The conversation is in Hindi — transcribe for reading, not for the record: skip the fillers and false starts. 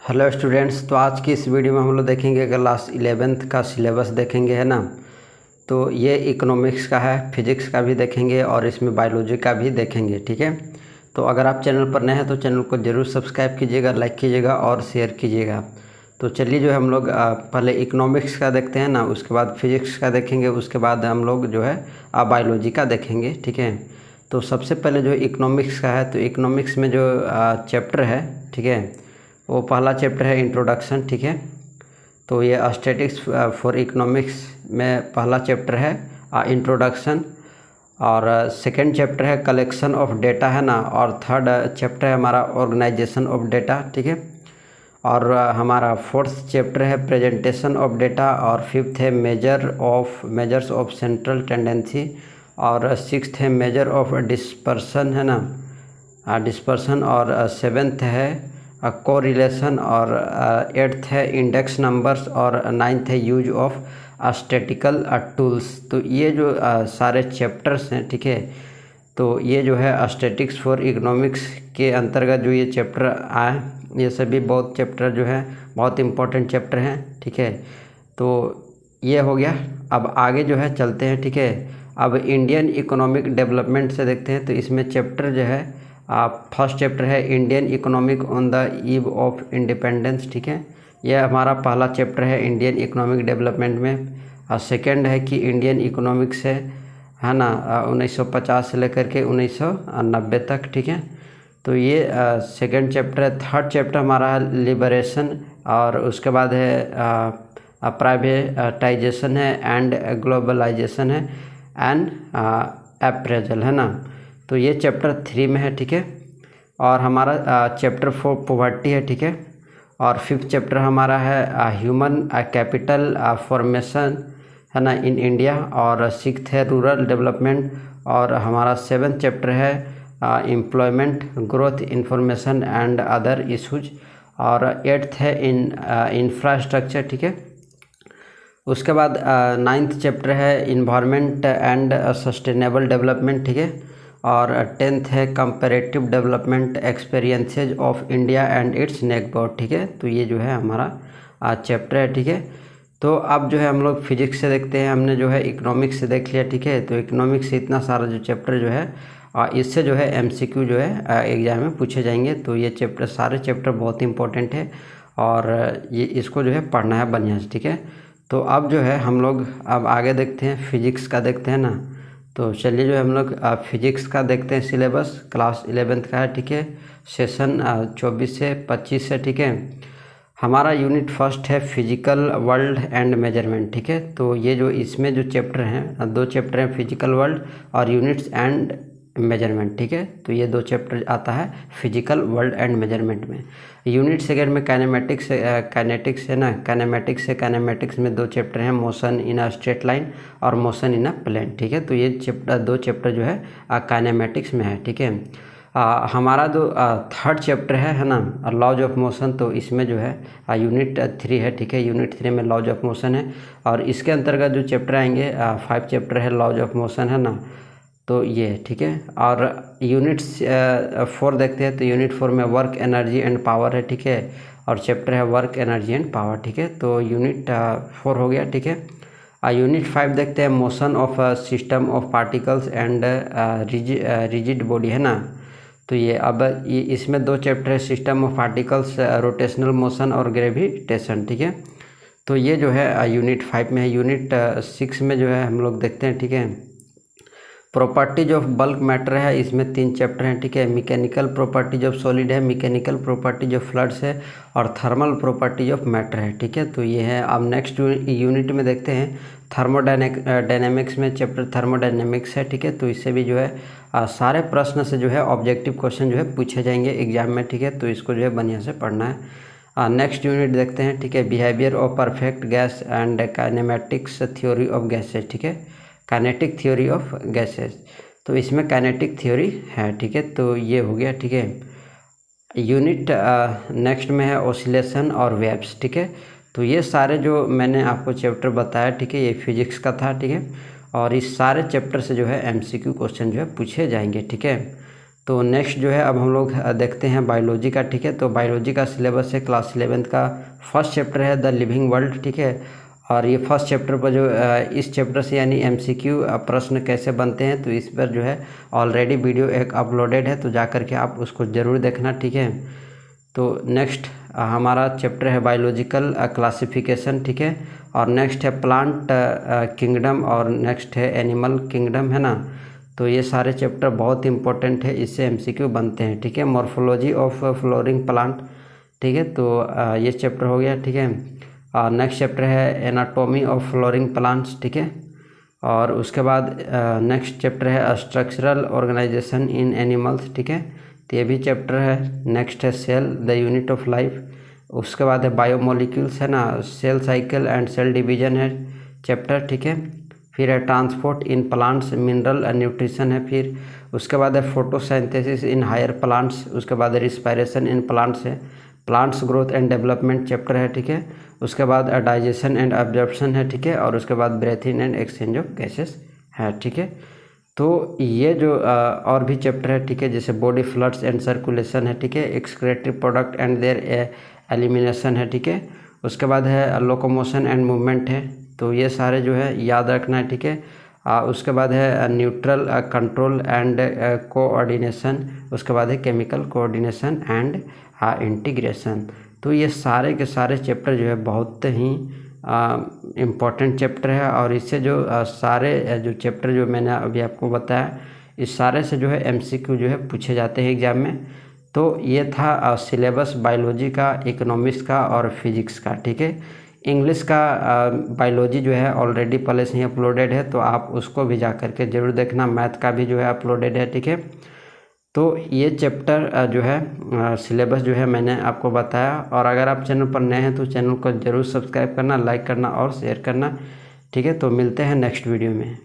हेलो स्टूडेंट्स, तो आज की इस वीडियो में हम लोग देखेंगे क्लास 11th का सिलेबस देखेंगे, है ना। तो ये इकोनॉमिक्स का है, फिजिक्स का भी देखेंगे और इसमें बायोलॉजी का भी देखेंगे, ठीक है। तो अगर आप चैनल पर नए हैं तो चैनल को ज़रूर सब्सक्राइब कीजिएगा, लाइक कीजिएगा और शेयर कीजिएगा। तो चलिए जो है हम लोग पहले इकोनॉमिक्स का देखते हैं ना, उसके बाद फिजिक्स का देखेंगे, उसके बाद हम लोग जो है बायोलॉजी का देखेंगे, ठीक है। तो सबसे पहले जो इकोनॉमिक्स का है, तो इकोनॉमिक्स में जो चैप्टर है, ठीक है, वो पहला चैप्टर है इंट्रोडक्शन, ठीक है। तो ये स्टैटिस्टिक्स फॉर इकोनॉमिक्स में पहला चैप्टर है इंट्रोडक्शन, और सेकंड चैप्टर है कलेक्शन ऑफ डेटा, है ना, और थर्ड चैप्टर है हमारा ऑर्गेनाइजेशन ऑफ डेटा, ठीक है। और हमारा फोर्थ चैप्टर है प्रेजेंटेशन ऑफ डेटा, और फिफ्थ है मेजर्स ऑफ सेंट्रल टेंडेंसी, और सिक्स्थ है मेजर ऑफ डिस्पर्सन, है ना, डिस्पर्सन, और सेवेंथ है कोरिलेशन, और एट्थ है इंडेक्स नंबर्स, और नाइन्थ है यूज ऑफ स्टैटिकल टूल्स। तो ये जो सारे चैप्टर्स हैं, ठीक है, तो ये जो है स्टैटिक्स फॉर इकोनॉमिक्स के अंतर्गत जो ये चैप्टर आए, ये सभी बहुत चैप्टर जो है बहुत इम्पोर्टेंट चैप्टर हैं, ठीक है। तो ये हो गया। अब आगे जो है चलते हैं, ठीक है। अब इंडियन इकोनॉमिक डेवलपमेंट से देखते हैं। तो इसमें चैप्टर जो है फर्स्ट चैप्टर है Indian economic on the eve of independence, ठीक है। यह हमारा पहला चैप्टर है इंडियन इकोनॉमिक डेवलपमेंट में। और सेकेंड है कि इंडियन इकोनॉमिक्स है ना, 1950 से लेकर के 1990 तक, ठीक है। तो ये सेकेंड चैप्टर है। थर्ड चैप्टर हमारा है लिबरेशन, और उसके बाद है प्राइवेटाइजेशन है, एंड ग्लोबलाइजेशन है, एंड अप्रेजल, है ना। तो ये चैप्टर 3 में है, ठीक है। और हमारा चैप्टर 4 पॉवर्टी है, ठीक है। और फिफ्थ चैप्टर हमारा है ह्यूमन कैपिटल फॉर्मेशन, है ना, इन इंडिया, और सिक्स्थ है रूरल डेवलपमेंट, और हमारा सेवन्थ चैप्टर है employment growth information and other issues, और एट्थ है इंफ्रास्ट्रक्चर, ठीक है। उसके बाद नाइन्थ चैप्टर है इन्वायरमेंट एंड सस्टेनेबल डेवलपमेंट, ठीक है। और टेंथ है comparative development experiences of India and it's neighbourhood, ठीक है। तो ये जो है हमारा चैप्टर है, ठीक है। तो अब जो है हम लोग फिजिक्स से देखते हैं। हमने जो है इकोनॉमिक्स से देख लिया, ठीक है। तो इकोनॉमिक्स से इतना सारा जो चैप्टर जो है इससे जो है एमसीक्यू जो है एग्जाम में पूछे जाएंगे। तो ये चैप्टर सारे चैप्टर बहुत इंपॉर्टेंट है, और ये इसको जो है पढ़ना है बढ़िया से, ठीक है। तो अब जो है हम लोग अब आगे देखते हैं, फिजिक्स का देखते हैं ना। तो चलिए जो हम लोग फिजिक्स का देखते हैं सिलेबस। क्लास 11th का है, ठीक है। सेशन 24 से 25 से, ठीक है। हमारा यूनिट फर्स्ट है फिजिकल वर्ल्ड एंड मेजरमेंट, ठीक है। तो ये जो इसमें जो चैप्टर हैं, दो चैप्टर हैं, फिजिकल वर्ल्ड और यूनिट्स एंड मेजरमेंट, ठीक है। तो ये दो चैप्टर आता है फिजिकल वर्ल्ड एंड मेजरमेंट में। यूनिट सेकेंड में काइनेमेटिक्स है ना, काइनेमेटिक्स में दो चैप्टर हैं, motion in a straight line और मोशन इन अ प्लेन, ठीक है। तो ये दो चैप्टर जो है काइनेमेटिक्स में है, ठीक है। हमारा जो थर्ड चैप्टर है ना, लॉज ऑफ मोशन, तो इसमें जो है यूनिट 3 है, ठीक है। यूनिट 3 में लॉज ऑफ मोशन है, और इसके अंतर्गत जो चैप्टर आएंगे 5 चैप्टर है लॉज ऑफ मोशन, है ना। तो ये ठीक है। और यूनिट 4 देखते हैं। तो यूनिट 4 में वर्क एनर्जी एंड पावर है, ठीक है। और चैप्टर है वर्क एनर्जी एंड पावर, ठीक है। तो यूनिट 4 हो गया, ठीक है। यूनिट 5 देखते हैं motion of system of particles and rigid body, है ना। तो ये अब इसमें दो चैप्टर है, system of particles, rotational motion और ग्रेविटेशन, ठीक है। तो ये जो है यूनिट 5 में है। यूनिट 6 में जो है हम लोग देखते हैं, ठीक है, प्रॉपर्टीज ऑफ बल्क मैटर है। इसमें 3 चैप्टर हैं, ठीक है। मैकेनिकल प्रॉपर्टीज ऑफ सॉलिड है, मैकेनिकल प्रॉपर्टीज ऑफ फ्लड्स है, और थर्मल प्रॉपर्टीज ऑफ मैटर है, ठीक है। तो ये है। अब नेक्स्ट यूनिट में देखते हैं थर्मोडायनेमिक्स में चैप्टर थर्मोडायनेमिक्स है, ठीक है। तो इससे भी जो है सारे प्रश्न से जो है ऑब्जेक्टिव क्वेश्चन जो है पूछे जाएंगे एग्जाम में, ठीक है। तो इसको जो है बढ़िया से पढ़ना है। नेक्स्ट यूनिट देखते हैं, ठीक है, behaviour of perfect gas and kinematics theory of gases, ठीक है, काइनेटिक थ्योरी ऑफ गैसेज। तो इसमें काइनेटिक थ्योरी है, ठीक है। तो ये हो गया, ठीक है। यूनिट नेक्स्ट में है ऑसिलेशन और वेव्स, ठीक है। तो ये सारे जो मैंने आपको चैप्टर बताया, ठीक है, ये फिजिक्स का था, ठीक है। और इस सारे चैप्टर से जो है एमसीक्यू क्वेश्चन जो है पूछे जाएंगे, ठीक है। तो नेक्स्ट जो है अब हम लोग देखते हैं बायोलॉजी का, ठीक है। तो बायोलॉजी का सिलेबस है क्लास 11th का, फर्स्ट चैप्टर है द लिविंग वर्ल्ड, ठीक है। और ये फर्स्ट चैप्टर पर जो इस चैप्टर से यानी MCQ प्रश्न कैसे बनते हैं, तो इस पर जो है ऑलरेडी वीडियो एक अपलोडेड है, तो जा कर के आप उसको ज़रूर देखना, ठीक है। तो नेक्स्ट हमारा चैप्टर है बायोलॉजिकल क्लासिफिकेशन, ठीक है। और नेक्स्ट है प्लांट किंगडम और नेक्स्ट है एनिमल किंगडम, है ना। तो ये सारे चैप्टर बहुत इंपॉर्टेंट है, इससे MCQ बनते हैं, ठीक है। मॉर्फोलॉजी ऑफ फ्लोरिंग प्लांट, ठीक है। तो ये चैप्टर हो गया, ठीक है। और नेक्स्ट चैप्टर है एनाटॉमी ऑफ फ्लोरिंग प्लांट्स, ठीक है। और उसके बाद नेक्स्ट चैप्टर है स्ट्रक्चरल ऑर्गेनाइजेशन इन एनिमल्स, ठीक है। तो ये भी चैप्टर है। नेक्स्ट है cell the unit of life. उसके बाद है बायोमोलिक्यूल्स, है ना, cell cycle and cell division है चैप्टर, ठीक है। फिर है transport in plants mineral and nutrition है। फिर उसके बाद है फोटोसिंथेसिस इन हायर प्लांट्स। उसके बाद है रिस्पायरेशन इन प्लांट्स है, plants growth and development chapter है, ठीक है। उसके बाद डाइजेशन एंड एब्जॉर्प्शन है, ठीक है। और उसके बाद breathing and exchange of gases है, ठीक है। तो ये जो और भी चैप्टर है, ठीक है, जैसे बॉडी फ्लड्स एंड सर्कुलेशन है, ठीक है। Excretory product and there elimination है, ठीक है। उसके बाद है लोकोमोशन एंड मूवमेंट है। तो ये सारे जो है याद रखना है, ठीक है। उसके बाद है न्यूट्रल कंट्रोल एंड कोऑर्डिनेशन। उसके बाद है केमिकल कोऑर्डिनेशन एंड इंटीग्रेशन। तो ये सारे के सारे चैप्टर जो है बहुत ही इम्पॉर्टेंट चैप्टर है। और इससे जो सारे जो चैप्टर जो मैंने अभी आपको बताया, इस सारे से जो है MCQ जो है पूछे जाते हैं एग्ज़ाम में। तो ये था सिलेबस बायोलॉजी का, इकोनॉमिक्स का और फिजिक्स का, ठीक है। इंग्लिश का बायोलॉजी जो है ऑलरेडी पहले से ही अपलोडेड है, तो आप उसको भी जा कर के ज़रूर देखना। मैथ का भी जो है अपलोडेड है, ठीक है। तो ये चैप्टर जो है सिलेबस जो है मैंने आपको बताया। और अगर आप चैनल पर नए हैं तो चैनल को ज़रूर सब्सक्राइब करना, लाइक करना और शेयर करना, ठीक है। तो मिलते हैं नेक्स्ट वीडियो में।